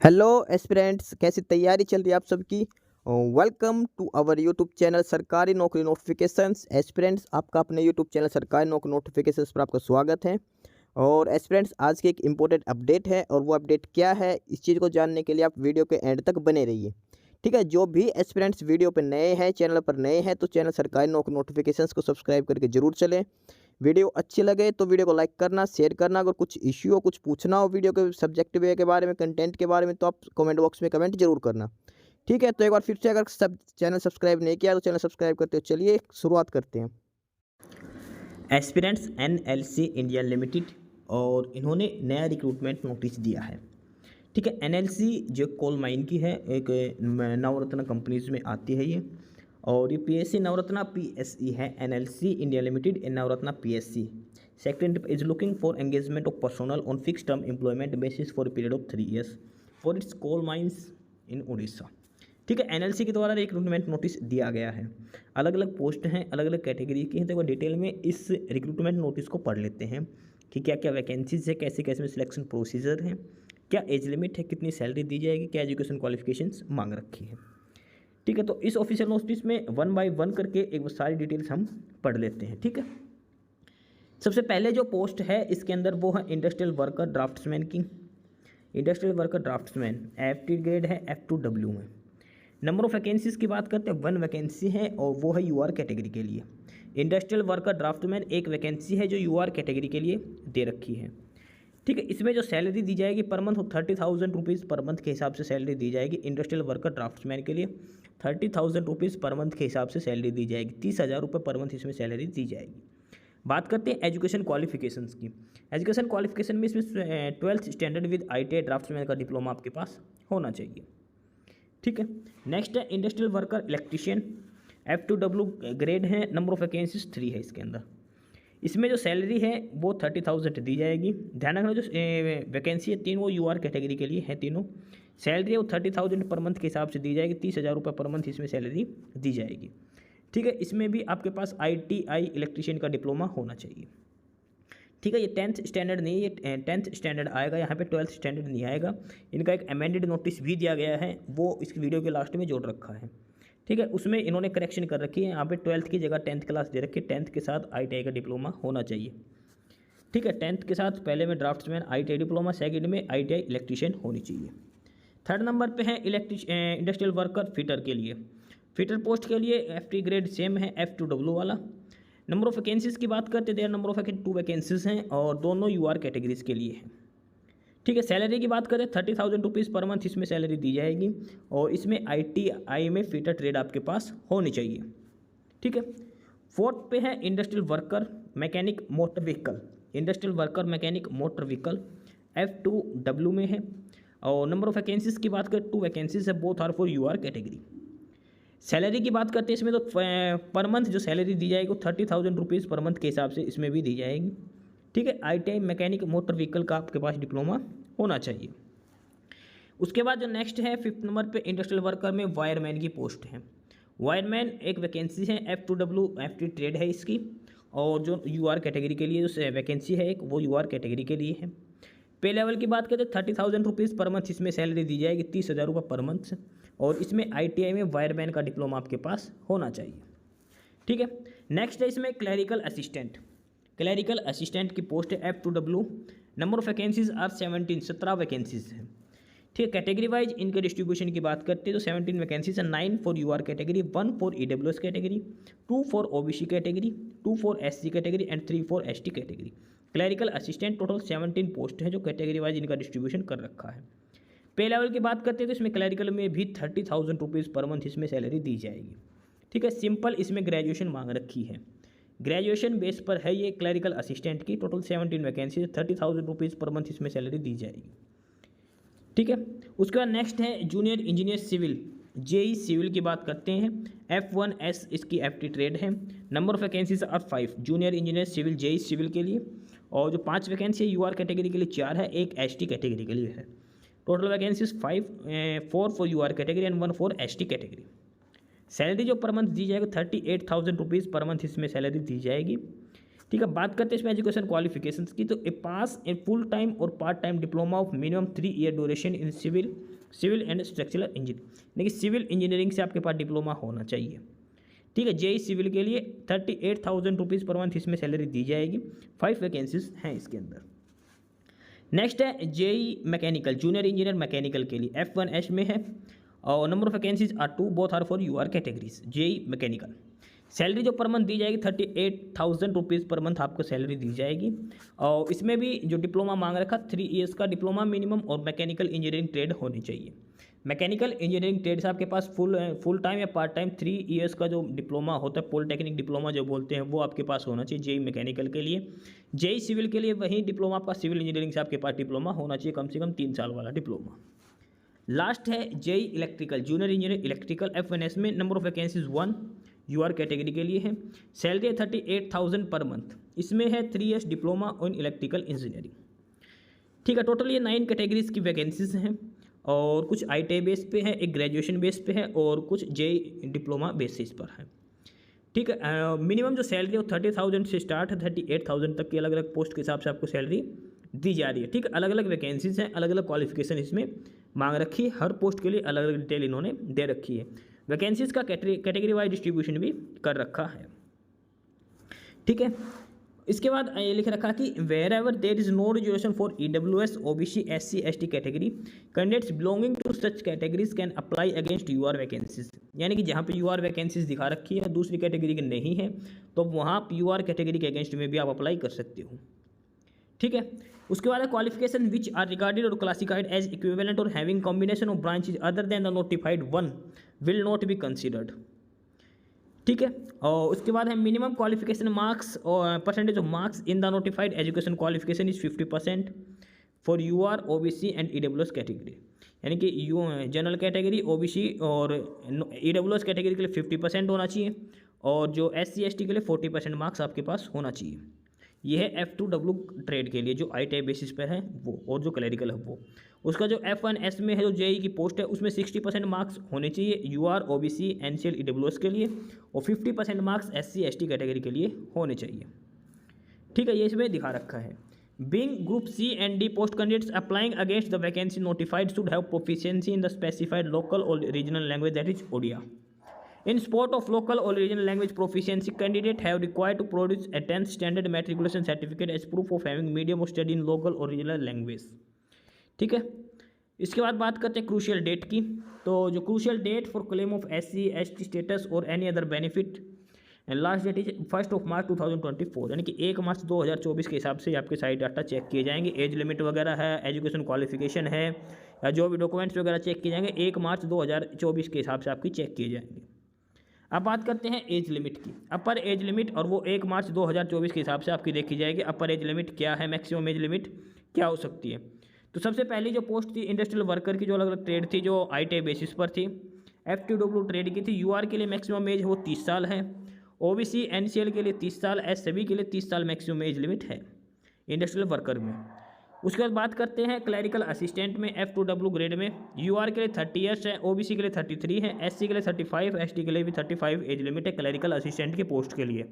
Hello aspirants, कैसी तैयारी चल रही है आप सबकी। Welcome to our YouTube channel सरकारी नौकरी नोटिफिकेशंस। एस्पिरेंट्स, आपका अपने यूट्यूब चैनल सरकारी नौकरी नोटिफिकेशंस पर आपका स्वागत है। और एस्पिरेंट्स, आज की एक इम्पोर्टेंट अपडेट है और वो अपडेट क्या है, इस चीज़ को जानने के लिए आप वीडियो के एंड तक बने रहिए। ठीक है, जो भी एस्पिरेंट्स वीडियो पर नए हैं, चैनल पर नए हैं, तो चैनल सरकारी नौकरी नोटिफिकेशंस को सब्सक्राइब करके जरूर चलें। वीडियो अच्छी लगे तो वीडियो को लाइक करना, शेयर करना। अगर कुछ इश्यू हो, कुछ पूछना हो वीडियो के सब्जेक्ट वे के बारे में, कंटेंट के बारे में, तो आप कमेंट बॉक्स में कमेंट जरूर करना। ठीक है, तो एक बार फिर से, अगर सब चैनल सब्सक्राइब नहीं किया तो चैनल सब्सक्राइब करते हो। चलिए शुरुआत करते हैं। एस्पिरेंट्स एनएलसी इंडिया लिमिटेड, और इन्होंने नया रिक्रूटमेंट नोटिस दिया है। ठीक है, एनएलसी जो कोल माइन की है, एक नवरत्न कंपनीज में आती है ये। और ये पीएससी नवरत्ना पीएसई है। NLC India limited in Navratna PSC sector is looking for engagement of personal on fix term employment basis for period of 3 years for its coal mines in Orissa. ठीक है, एनएलसी के द्वारा रिक्रूटमेंट नोटिस दिया गया है। अलग अलग पोस्ट हैं, अलग अलग कैटेगरी की हैं। तो डिटेल में इस रिक्रूटमेंट नोटिस को पढ़ लेते हैं कि क्या क्या वैकेंसीज है, कैसे कैसे में सिलेक्शन प्रोसीजर है, क्या एज लिमिट है, कितनी सैलरी दी जाएगी, क्या एजुकेशन क्वालिफिकेशंस मांग रखी है। ठीक है, तो इस ऑफिशियल नोटिस में वन बाय वन करके एक बार सारी डिटेल्स हम पढ़ लेते हैं। ठीक है, सबसे पहले जो पोस्ट है इसके अंदर वो है इंडस्ट्रियल वर्कर ड्राफ्ट्समैन की। Industrial worker draughtsman FT grade है, F2W में। नंबर ऑफ वैकेंसीज़ की बात करते हैं, 1 वैकेंसी है और वो है यूआर कैटेगरी के लिए। इंडस्ट्रियल वर्कर ड्राफ्टमैन एक वैकेंसी है जो यूआर कैटेगरी के लिए दे रखी है। ठीक है, इसमें जो सैलरी दी जाएगी पर मंथ, 30,000 रुपीज़ पर मंथ के हिसाब से सैलरी दी जाएगी। इंडस्ट्रियल वर्कर ड्राफ्ट्समैन के लिए 30,000 रुपीज़ पर मंथ के हिसाब से सैलरी दी जाएगी। 30,000 रुपये पर मंथ इसमें सैलरी दी जाएगी। बात करते हैं एजुकेशन क्वालिफिकेशंस की। एजुकेशन क्वालिफिकेशन में इसमें 12th standard with ITI draughtsman का डिप्लोमा आपके पास होना चाहिए। ठीक है, नेक्स्ट है industrial worker electrician, F2W grade है। नंबर ऑफ वैकेंसीज 3 है इसके अंदर। इसमें जो सैलरी है वो 30,000 दी जाएगी। ध्यान रखना, जो वैकेंसी है तीन वो यूआर कैटेगरी के लिए है। तीनों सैलरी है वो 30,000 पर मंथ के हिसाब से दी जाएगी। 30,000 रुपये पर मंथ इसमें सैलरी दी जाएगी। ठीक है, इसमें भी आपके पास ITI इलेक्ट्रीशियन का डिप्लोमा होना चाहिए। ठीक है, ये 10th स्टैंडर्ड नहीं, ये 10th स्टैंडर्ड आएगा, यहाँ पे 12th स्टैंडर्ड नहीं आएगा। इनका एक अमेंडेड नोटिस भी दिया गया है, वो इस वीडियो के लास्ट में जोड़ रखा है। ठीक है, उसमें इन्होंने करेक्शन कर रखी है, यहाँ पे 12th की जगह 10th क्लास दे रखी है। 10th के साथ ITI का डिप्लोमा होना चाहिए। ठीक है, 10th के साथ पहले में ड्राफ्ट्समैन ITI डिप्लोमा, सेकेंड में ITI इलेक्ट्रीशियन होनी चाहिए। थर्ड नंबर पे है इंडस्ट्रियल वर्कर फिटर के लिए। फिटर पोस्ट के लिए FT ग्रेड सेम है, F2W वाला। नंबर ऑफ वैकेंसीज़ की बात करते हैं, नंबर ऑफ 2 वैकेंसीज़ हैं और दोनों यूआर कैटेगरीज के लिए हैं। ठीक है, सैलरी की बात करें 30,000 रुपीज़ पर मंथ इसमें सैलरी दी जाएगी और इसमें ITI में फिटर ट्रेड आपके पास होनी चाहिए। ठीक है, फोर्थ पे है industrial worker mechanic motor vehicle. Industrial worker mechanic motor vehicle F2W में है और नंबर ऑफ वैकेंसीज़ की बात करें 2 वैकेंसीज है, both are for UR category. Salary की बात करते हैं इसमें, तो पर मंथ जो सैलरी दी जाएगी वो 30,000 रुपीज़ पर मंथ के हिसाब से इसमें भी दी जाएगी। ठीक है, ITI मैकेनिक मोटर व्हीकल का आपके पास डिप्लोमा होना चाहिए। उसके बाद जो नेक्स्ट है 5th नंबर पे इंडस्ट्रियल वर्कर में वायरमैन की पोस्ट है। वायरमैन एक वैकेंसी है, F2W FT ट्रेड है इसकी। और जो यूआर कैटेगरी के लिए जो वैकेंसी है एक, वो यूआर कैटेगरी के लिए है। पे लेवल की बात करें तो 30,000 रुपीज़ पर मंथ इसमें सैलरी दी जाएगी। 30,000 रुपये पर मंथ और इसमें ITI में वायरमैन का डिप्लोमा आपके पास होना चाहिए। ठीक है, नेक्स्ट है इसमें क्लैरिकल असिस्टेंट। क्लैरिकल असिस्टेंट की पोस्ट है F2W। Number of vacancies are 17 vacancies हैं। ठीक है, कैटेगरी वाइज इनके डिस्ट्रीब्यूशन की बात करते हैं तो 17 वैकेंसीज है। 9 for UR category, 1 for EWS category, 2 for OBC category, 2 for SC category and 3 for ST category. Clerical assistant total 17 post है जो कैटेगरी वाइज इनका डिस्ट्रीब्यूशन कर रखा है। पे लेवल की बात करते हैं तो इसमें क्लैरिकल में भी 30,000 रुपीज़ पर मंथ इसमें सैलरी दी जाएगी। ठीक है, सिंपल इसमें ग्रेजुएशन मांग रखी है। ग्रेजुएशन बेस पर है ये क्लैरिकल असिस्टेंट की। टोटल 17 वैकेंसी, 30,000 रुपीज़ पर मंथ इसमें सैलरी दी जाएगी। ठीक है, उसके बाद नेक्स्ट है junior engineer civil, JE civil की बात करते हैं। F1S इसकी FT ट्रेड है। Number of vacancies are 5 junior engineer civil JE civil के लिए। और जो 5 वैकेंसी है यूआर कैटेगरी के लिए 4 है, एक ST कैटेगरी के लिए है। Total vacancies 4 for UR category and 1 for ST category. Salary जो पर मंथ दी जाएगी 38,000 रुपीज़ पर मंथ इसमें सैलरी दी जाएगी। ठीक है, बात करते हैं इसमें एजुकेशन क्वालिफिकेशंस की। तो a pass a full time और part time diploma of minimum 3 year duration in civil and structural engineering, यानी कि सिविल इंजीनियरिंग से आपके पास डिप्लोमा होना चाहिए। ठीक है, जेई सिविल के लिए 38,000 रुपीज़ पर मंथ इसमें सैलरी दी जाएगी। 5 वैकेंसीज हैं इसके अंदर। नेक्स्ट है JE mechanical, junior engineer mechanical के लिए F1S में है और number of vacancies are 2, both are for UR categories. JE mechanical salary जो पर मंथ दी जाएगी 38,000 रुपीज़ पर मंथ आपको सैलरी दी जाएगी। और इसमें भी जो डिप्लोमा मांग रखा 3 ईयर्स का डिप्लोमा मिनिमम और मैकेनिकल इंजीनियरिंग ट्रेड होनी चाहिए। मैकेनिकल इंजीनियरिंग ट्रेड से आपके पास फुल टाइम या पार्ट टाइम 3 ईयर्स का जो डिप्लोमा होता है, पॉलिटेक्निक डिप्लोमा जो बोलते हैं, वो आपके पास होना चाहिए जेई मैकेनिकल के लिए। जेई सिविल के लिए वही डिप्लोमा आपका सिविल इंजीनियरिंग से आपके पास डिप्लोमा होना चाहिए, कम से कम 3 साल वाला डिप्लोमा। लास्ट है JE electrical, junior engineer electrical F1S में number of vacancies 1 UR category के लिए है। सैलरी 38,000 पर मंथ, इसमें है 3 years diploma in electrical engineering. ठीक है, टोटल ये 9 कैटेगरीज की वैकेंसीज हैं और कुछ ITI बेस पे है, एक ग्रेजुएशन बेस पे है और कुछ जेई डिप्लोमा बेसिस पर है। ठीक है, मिनिमम जो सैलरी है वो 30,000 से स्टार्ट है, 38,000 तक की अलग अलग पोस्ट के हिसाब से आपको सैलरी दी जा रही है। ठीक है, अलग अलग वैकेंसीज हैं, अलग अलग क्वालिफिकेशन इसमें मांग रखी है, हर पोस्ट के लिए अलग अलग डिटेल इन्होंने दे रखी है। वैकेंसीज का कैटेगरी वाइज डिस्ट्रीब्यूशन भी कर रखा है। ठीक है, इसके बाद ये लिख रखा कि wherever there is no reservation for EWS, OBC, SC, ST category, candidates belonging to such categories can apply against UR vacancies, यानी कि जहाँ पे यूआर वैकेंसीज दिखा रखी है दूसरी कैटेगरी के नहीं है तो वहाँ आप यूआर कैटेगरी के अगेंस्ट में भी आप अप्लाई कर सकते हो। ठीक है, उसके बाद क्वालिफिकेशन विच आर रिगार्डेड और क्लासिफाइड एज इक्विवेलेंट और having combination of branches other than the notified one will not be considered. ठीक है, और उसके बाद है मिनिमम क्वालिफिकेशन मार्क्स और percentage of marks in the notified education qualification is 50% for UR, OBC and EWS category, यानी कि general category, OBC और EWS कैटेगरी के लिए 50% होना चाहिए और जो SC ST के लिए 40% मार्क्स आपके पास होना चाहिए। ये है F2W ट्रेड के लिए जो ITI बेसिस पर है वो, और जो क्लरिकल है वो। उसका जो F1S में है जो जेई की पोस्ट है उसमें 60% मार्क्स होने चाहिए यूआर, OBC, NCL, EWS के लिए और 50% मार्क्स SC ST कैटेगरी के लिए होने चाहिए। ठीक है, ये इसमें दिखा रखा है। Being group C and D post candidates applying against the vacancy notified should have proficiency in the specified local और regional language that is Odia. In sport of local or regional language proficiency, candidate have required to produce a 10th standard matriculation certificate as proof of having medium of study in local or regional language। ठीक है, इसके बाद बात करते हैं crucial date की। तो जो crucial date for claim of SC ST status और any other benefit and last date is 1 March 2024, यानी कि 1 मार्च 2024 के हिसाब से आपके सारे डाटा चेक किए जाएंगे। एज लिमिट वगैरह है, एजुकेशन क्वालिफिकेशन है या जो भी डॉक्यूमेंट्स वगैरह चेक किए जाएंगे 1 मार्च 2024 के हिसाब से आपकी चेक किए जाएंगे। अब बात करते हैं एज लिमिट की। अपर एज लिमिट और वो 1 मार्च 2024 के हिसाब से आपकी देखी जाएगी। अपर एज लिमिट क्या है, मैक्सिमम एज लिमिट क्या हो सकती है। तो सबसे पहली जो पोस्ट थी इंडस्ट्रियल वर्कर की, जो अलग अलग ट्रेड थी जो ITI बेसिस पर थी, F2W ट्रेड की थी। यूआर के लिए मैक्सिमम एज वो 30 साल है, OBC NCL के लिए 30 साल, SC के लिए 30 साल मैक्सिमम एज लिमिट है इंडस्ट्रियल वर्कर में। उसके बाद बात करते हैं क्लरिकल असिस्टेंट में F2W ग्रेड में। यूआर के लिए 30 ईयर्स है, OBC के लिए 33 है, SC के लिए 35, ST के लिए भी 35 एज लिमिट है क्लरिकल असिस्टेंट के पोस्ट के लिए।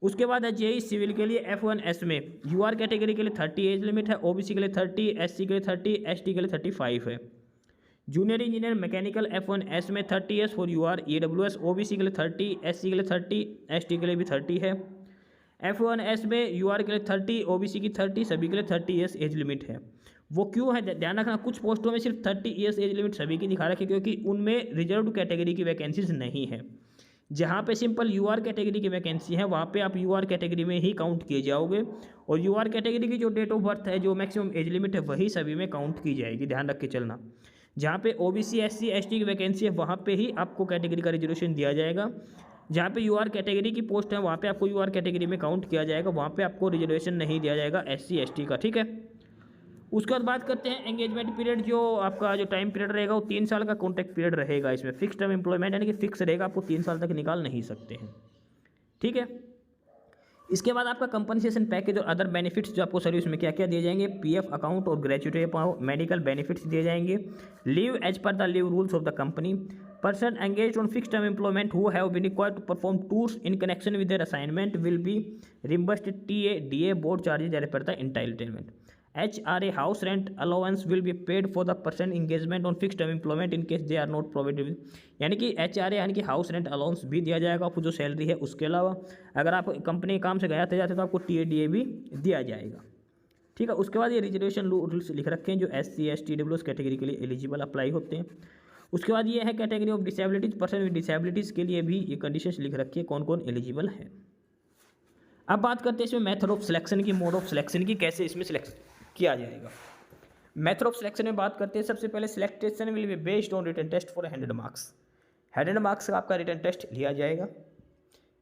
उसके बाद है जेई सिविल के लिए F1S में यूआर कैटेगरी के लिए 30 एज लिमिट है, OBC के लिए 30, SC के लिए 30, ST के लिए 35 है। जूनियर इंजीनियर मैकेनिकल F1S में 30 years for UR, EWS, OBC के लिए 30, SC के लिए 30, ST के लिए भी 30 है। F1S में यूआर के लिए 30, OBC की 30, सभी के लिए 30 ईयर्स एज लिमिट है। वो क्यों है ध्यान रखना, कुछ पोस्टों में सिर्फ 30 ईयर्स एज लिमिट सभी की दिखा रखी है क्योंकि उनमें रिजर्व्ड कैटेगरी की वैकेंसीज नहीं है। जहाँ पे सिंपल यूआर कैटेगरी की वैकेंसी है वहाँ पे आप यूआर कैटेगरी में ही काउंट किए जाओगे और यूआर कैटेगरी की जो डेट ऑफ बर्थ है, जो मैक्सिमम एज लिमिट है, वही सभी में काउंट की जाएगी। ध्यान रख के चलना। जहाँ पे OBC SC ST की वैकेंसी है वहाँ पे ही आपको कैटेगरी का रिजर्वेशन दिया जाएगा। जहाँ पे यूआर कैटेगरी की पोस्ट है वहाँ पे आपको यूआर कैटेगरी में काउंट किया जाएगा, वहाँ पे आपको रिजर्वेशन नहीं दिया जाएगा SC ST का। ठीक है, उसके बाद बात करते हैं एंगेजमेंट पीरियड। जो आपका जो टाइम पीरियड रहेगा वो 3 साल का कॉन्ट्रैक्ट पीरियड रहेगा। इसमें फिक्स टर्म एम्प्लॉयमेंट यानी कि फिक्स रहेगा, आपको 3 साल तक निकाल नहीं सकते हैं। ठीक है, इसके बाद आपका कंपनसेशन पैकेज और अदर बेनिफिट्स जो आपको सर्विस में क्या क्या दिए जाएंगे, पीएफ अकाउंट और ग्रेजुएटी मेडिकल बेनिफिट्स दिए जाएंगे, leave as per the leave rules of the company, person engage on fix term employment who have been required to perform tours in connection with their assignment will be reimbursed TA DA board charges as per the entitlement, HRA house rent allowance will be paid for the person engagement on fixed term employment in case they are not provided with, यानी कि HRA यानी कि house rent allowance भी दिया जाएगा आपको जो salary है उसके अलावा, अगर आप कंपनी के काम से गए थे जाते तो आपको TADA भी दिया जाएगा। ठीक है, उसके बाद ये रिजर्वेशन रूल्स लिख रखे हैं जो SC ST EWS कैटेगरी के लिए एलिजिबल अप्लाई होते हैं। उसके बाद ये है category of disabilities, person with disabilities के लिए भी ये कंडीशंस लिख रखी है कौन कौन एलिजिबल है। अब बात करते हैं इसमें मेथड ऑफ सिलेक्शन की, मोड ऑफ सिलेक्शन की, कैसे इसमें सिलेक्शन किया जाएगा। मेथड ऑफ सिलेक्शन में बात करते हैं, सबसे पहले selection will be based on written test for 100 marks, 100 marks का आपका रिटन टेस्ट लिया जाएगा।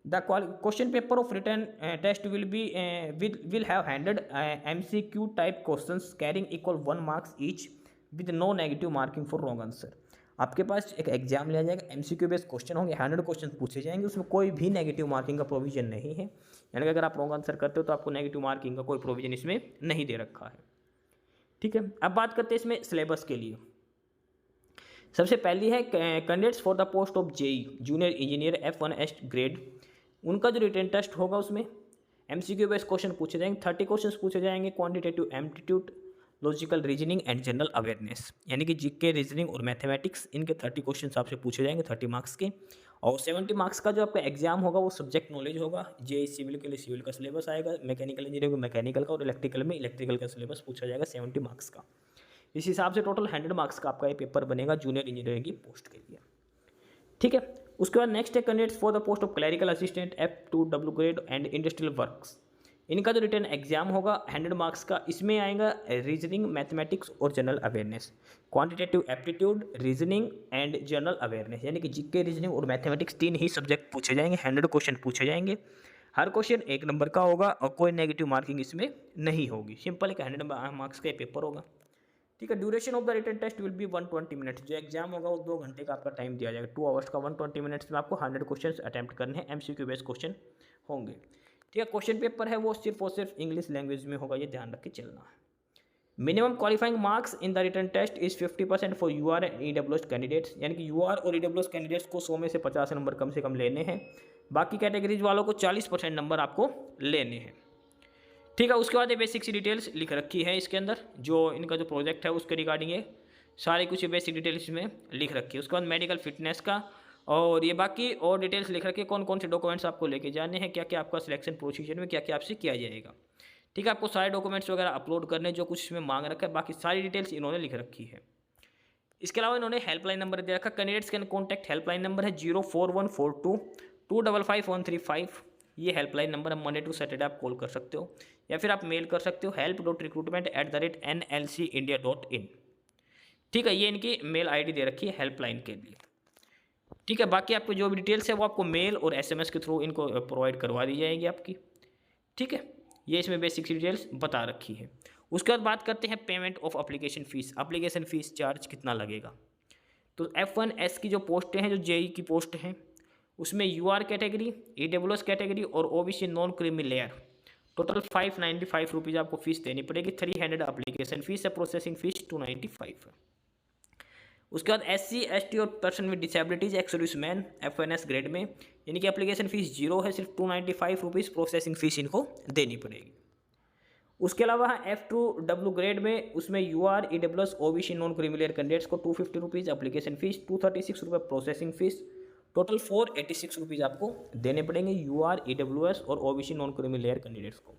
The question paper of written test will have 100 MCQ type questions carrying equal 1 marks each with no negative marking for wrong answer. आपके पास एक exam लिया जाएगा, MCQ based question होंगे, 100 क्वेश्चन पूछे जाएंगे, उसमें कोई भी नेगेटिव मार्किंग का प्रोविजन नहीं है, यानी कि अगर आप रॉन्ग आंसर करते हो तो आपको नेगेटिव मार्किंग का कोई प्रोविजन इसमें नहीं दे रखा है। ठीक है, अब बात करते हैं इसमें सिलेबस के लिए। सबसे पहली है candidates for the post of JEE junior engineer F1 grade, उनका जो रिटन टेस्ट होगा उसमें MCQ बेस्ड क्वेश्चन पूछे जाएंगे, 30 क्वेश्चन पूछे जाएंगे, quantitative aptitude, logical reasoning and general awareness, यानी कि जीके रीजनिंग और मैथमेटिक्स, इनके 30 क्वेश्चन आपसे पूछे जाएंगे 30 मार्क्स के। और 70 मार्क्स का जो आपका एग्जाम होगा वो सब्जेक्ट नॉलेज होगा, JEE सिविल के लिए सिविल का सिलेबस आएगा, मैकेनिकल इंजीनियरिंग को मैकेनिकल का और इलेक्ट्रिकल में इलेक्ट्रिकल का सिलेबस पूछा जाएगा 70 मार्क्स का। इस हिसाब से टोटल 100 मार्क्स का आपका ये पेपर बनेगा जूनियर इंजीनियरिंग की पोस्ट के लिए। ठीक है, उसके बाद नेक्स्ट है candidates for the post of clerical assistant F2W grade and industrial works, इनका जो रिटर्न एग्जाम होगा 100 मार्क्स का, इसमें आएगा रीजनिंग, मैथमेटिक्स और general awareness, quantitative aptitude, reasoning and general awareness, यानी कि जीके रीजनिंग और मैथमेटिक्स 3 ही सब्जेक्ट पूछे जाएंगे, 100 क्वेश्चन पूछे जाएंगे, हर क्वेश्चन 1 नंबर का होगा और कोई नेगेटिव मार्किंग इसमें नहीं होगी, सिंपल एक 100 मार्क्स का पेपर होगा। ठीक है, duration of the written test will be 120 minutes, जो एग्जाम होगा वो 2 घंटे का आपका टाइम दिया जाएगा, 2 आवर्स का 120 मिनट्स में आपको 100 क्वेश्चन अटैम्प्ट करने हैं, MCQ बेस्ड क्वेश्चन होंगे। ठीक है, क्वेश्चन पेपर है वो सिर्फ और सिर्फ इंग्लिश लैंग्वेज में होगा, ये ध्यान रख के चलना है। Minimum qualifying marks in the written test is 50% for UR and EWS candidates, यानी कि UR और EWS कैंडिडेट्स को 100 में से 50 नंबर कम से कम लेने हैं, बाकी कैटेगरीज वालों को 40% नंबर आपको लेने हैं। ठीक है, उसके बाद ये बेसिक सी डिटेल्स लिख रखी है इसके अंदर, जो इनका जो प्रोजेक्ट है उसके रिगार्डिंग ये सारी कुछ बेसिक डिटेल्स इसमें लिख रखी है। उसके बाद मेडिकल फिटनेस का और ये बाकी और डिटेल्स लिख रखी है, कौन कौन से डॉक्यूमेंट्स आपको लेके जाने हैं, क्या क्या आपका सिलेक्शन प्रोसीजर में क्या क्या आपसे किया जाएगा। ठीक है, आपको सारे डॉक्यूमेंट्स वगैरह अपलोड करने जो कुछ इसमें मांग रखा है, बाकी सारी डिटेल्स इन्होंने लिख रखी है। इसके अलावा इन्होंने हेल्पलाइन नंबर दे रखा, candidates can contact helpline number है 04142 255 ये हेल्पलाइन नंबर है, मंडे टू सैटरडे आप कॉल कर सकते हो या फिर आप मेल कर सकते हो help.recruitment@nlcindia.in। ठीक है, ये इनकी मेल ID दे रखी है हेल्पलाइन के लिए। ठीक है, बाकी आपको जो भी डिटेल्स है वो आपको मेल और SMS के थ्रू इनको प्रोवाइड करवा दी जाएगी आपकी। ठीक है, ये इसमें बेसिक डिटेल्स बता रखी है। उसके बाद बात करते हैं payment of application fees, application fees charge कितना लगेगा। तो F1S की जो पोस्टें हैं, जो JEE की पोस्ट हैं, उसमें UR कैटेगरी, EWS कैटेगरी और OBC non creamy layer, total 595 rupees आपको फ़ीस देनी पड़ेगी। 300 एप्लीकेशन फ़ीस है, प्रोसेसिंग फ़ीस 295 है। उसके बाद SC ST और person with disabilities ex serviceman F1S grade में, यानी कि एप्लीकेशन फ़ीस 0 है, सिर्फ 295 रुपीज़ प्रोसेसिंग फ़ीस इनको देनी पड़ेगी। उसके अलावा F2W ग्रेड में उसमें UR EWS OBC non creamy layer candidates को 250 रुपीज़ एप्लीकेशन फ़ीस, 236 रुपये प्रोसेसिंग फ़ीस, टोटल 486 रुपीज़ आपको देने पड़ेंगे UR EWS और OBC non creamy layer candidates को।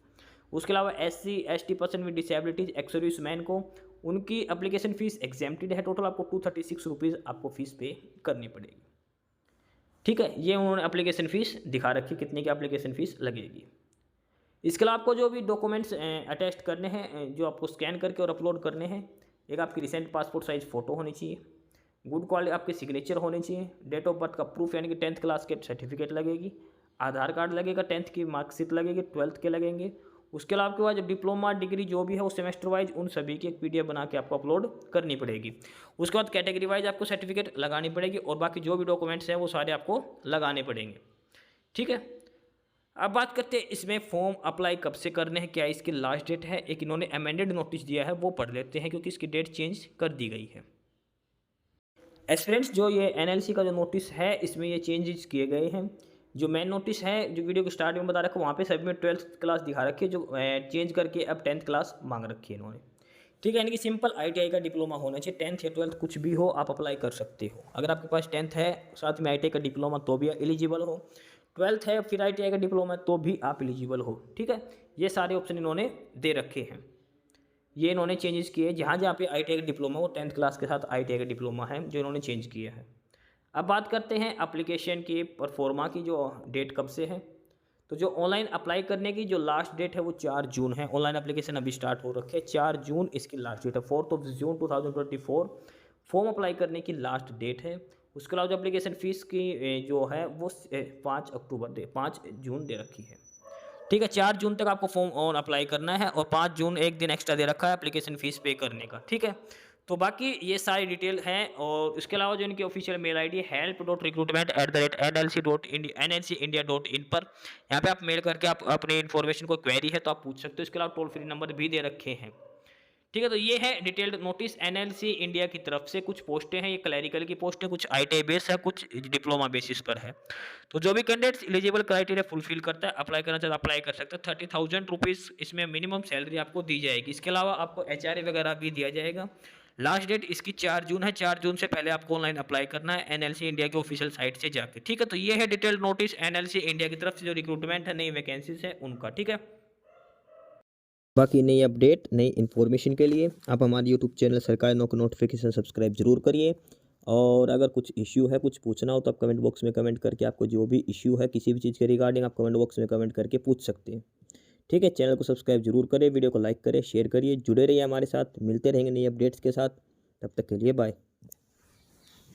उसके अलावा SC ST person with disabilities ex serviceman को उनकी एप्लीकेशन फ़ीस एग्जेम्प्टेड है, टोटल आपको 236 रुपीज़ आपको फ़ीस पे करनी पड़ेगी। ठीक है, ये उन्होंने एप्लीकेशन फ़ीस दिखा रखी कितने की एप्लीकेशन फ़ीस लगेगी। इसके अलावा आपको जो भी डॉक्यूमेंट्स अटैच करने हैं, जो आपको स्कैन करके और अपलोड करने हैं, एक आपकी रिसेंट पासपोर्ट साइज़ फ़ोटो होनी चाहिए, गुड क्वालिटी आपके सिग्नेचर होने चाहिए, डेट ऑफ बर्थ का प्रूफ यानी कि 10th क्लास के सर्टिफिकेट लगेगी, आधार कार्ड लगेगा, 10th की मार्कशीट लगेगी, 12th के लगेंगे। उसके अलावा आपके पास डिप्लोमा डिग्री जो भी है वो सेमेस्टर वाइज उन सभी की एक PDF बना के आपको अपलोड करनी पड़ेगी। उसके बाद कैटेगरी वाइज आपको सर्टिफिकेट लगानी पड़ेगी और बाकी जो भी डॉक्यूमेंट्स हैं वो सारे आपको लगाने पड़ेंगे। ठीक है, अब बात करते हैं इसमें फॉर्म अप्लाई कब से करने हैं, क्या इसकी लास्ट डेट है। एक इन्होंने अमेंडेड नोटिस दिया है, वो पढ़ लेते हैं क्योंकि इसकी डेट चेंज कर दी गई है। एस्पिरेंट्स जो ये एनएलसी का जो नोटिस है इसमें ये चेंजेस किए गए हैं। जो मेन नोटिस है जो वीडियो को स्टार्ट में बता रखा वहाँ पे सभी में 12th क्लास दिखा रखी है, जो चेंज करके अब 10th क्लास मांग रखी है इन्होंने। ठीक है, यानी कि सिंपल आईटीआई का डिप्लोमा होना चाहिए, 10th या 12th कुछ भी हो आप अप्लाई कर सकते हो। अगर आपके पास 10th है साथ में आईटीआई का डिप्लोमा तो भी एलिजिबल हो, 12th है फिर आईटीआई का डिप्लोमा तो भी आप एलिजिबल हो। ठीक है, ये सारे ऑप्शन इन्होंने दे रखे हैं, ये इन्होंने चेंजेस किए। जहाँ जहाँ पे आईटीआई का डिप्लोमा वो 10th क्लास के साथ आईटीआई का डिप्लोमा है जो इन्होंने चेंज किया है। अब बात करते हैं एप्लीकेशन की परफॉर्मा की, जो डेट कब से है। तो जो ऑनलाइन अप्लाई करने की जो लास्ट डेट है वो 4 जून है। ऑनलाइन एप्लीकेशन अभी स्टार्ट हो रखे हैं, 4 जून इसकी लास्ट डेट है। 4 जून 2024 फॉर्म अप्लाई करने की लास्ट डेट है। उसके अलावा जो एप्लीकेशन फ़ीस की जो है वो 5 जून दे रखी है। ठीक है, 4 जून तक आपको फॉर्म ऑन अप्लाई करना है और 5 जून एक दिन एक्स्ट्रा दे रखा है एप्लीकेशन फ़ीस पे करने का। ठीक है, तो बाकी ये सारी डिटेल हैं। और इसके अलावा जो इनकी ऑफिशियल मेल आईडी है help.recruitment@nlcindia.in पर, यहाँ पे आप मेल करके आप अपनी इन्फॉर्मेशन को क्वेरी है तो आप पूछ सकते हो। इसके अलावा टोल फ्री नंबर भी दे रखे हैं। ठीक है, तो ये है डिटेल्ड नोटिस एनएलसी इंडिया की तरफ से। कुछ पोस्टें हैं, ये क्लैरिकल की पोस्ट है, कुछ आईटीआई बेस है, कुछ डिप्लोमा बेसिस पर है। तो जो भी कैंडिडेट्स एलिजिबल क्राइटेरिया फुलफिल करता है, अप्लाई करना चाहता है अप्लाई कर सकता है। 30,000 रुपीज़ इसमें मिनिमम सैलरी आपको दी जाएगी। इसके अलावा आपको एचआरए वगैरह भी दिया जाएगा। लास्ट डेट इसकी 4 जून है, 4 जून से पहले आपको ऑनलाइन अप्लाई करना है एनएलसी इंडिया की ऑफिशियल साइट से जाके। ठीक है, तो ये है डिटेल्ड नोटिस एनएलसी इंडिया की तरफ से जो रिक्रूटमेंट है, नई वैकेंसीज है उनका। ठीक है, बाकी नई अपडेट नई इन्फॉर्मेशन के लिए आप हमारे यूट्यूब चैनल सरकारी नौकरी नोटिफिकेशन सब्सक्राइब जरूर करिए। और अगर कुछ इश्यू है, कुछ पूछना हो तो आप कमेंट बॉक्स में कमेंट करके आपको जो भी इश्यू है किसी भी चीज़ के रिगार्डिंग आप कमेंट बॉक्स में कमेंट करके पूछ सकते हैं। ठीक है, चैनल को सब्सक्राइब जरूर करें, वीडियो को लाइक करें, शेयर करिए, जुड़े रहिए हमारे साथ। मिलते रहेंगे नई अपडेट्स के साथ, तब तक के लिए बाय।